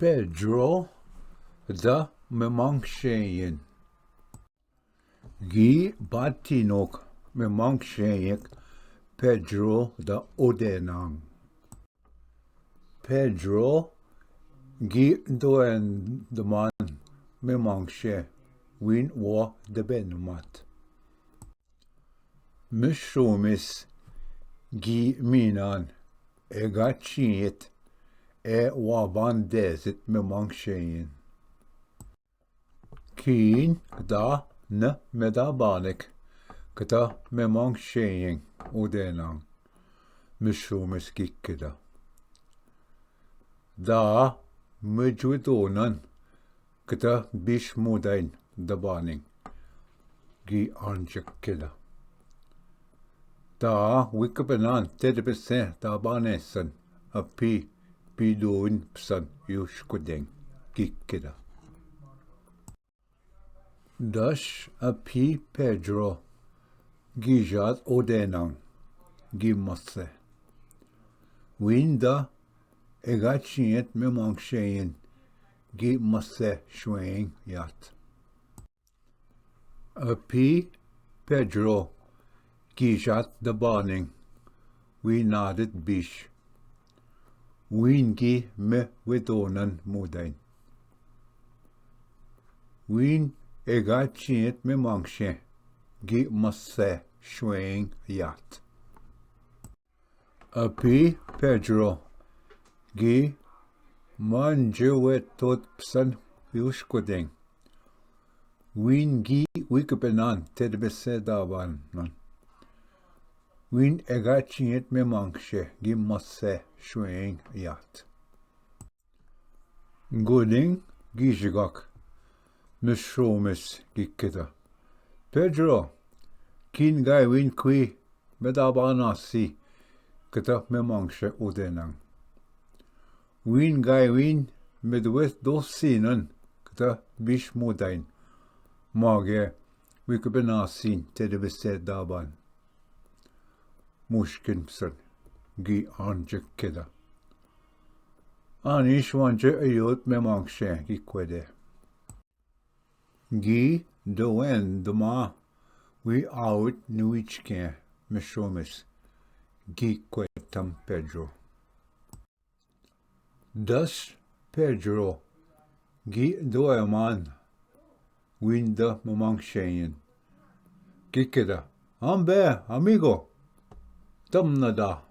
Pedro the memaangshenh. Gi batinok memaangshenh Pedro the odenang. Pedro gi doen de man memaangshe win wa de benumat. Mishomis gi minan egachiet wa bandezit memaangshenh. Kien da ne medabanek kata memaangshenh odenang. Mishomis gikkeda. Da mujwidonan kata bishmudain dabaning gi anjakeda. Da wikabenan tedebese dabanesan a pidoin psan yushkudeng gikkeda. Dash a Pedro gijat odenang gimasse. Winda egachiet memaangshenh gimasse shweng yat. A Pedro gijat the baning we nodded bish. Wien gi me widonan mudain. Wien egachiet memaangshe gi masse shweng yat. A Pedro gi manjewetot psan yushkodeng. Wien gi wikabenan tedbese daban. Wien egachiet memaangshe gi masse shweng yat. Goding gijigak mishomis gikkeda. Pedro kin gai win qui medabanasi kata memaangshe odenang. Win gai win medweth dosinan kata bishmudain mage wikabenasin tedebese daban. Mushkin psan gi anjakeda. Anishwanje ayot memaangshe gikwede. Gi doen de ma we out nuichke mishomis gi kwetam Pedro. Das Pedro gi doeman winda memaangshenh gikkeda. Ambe amigo damnada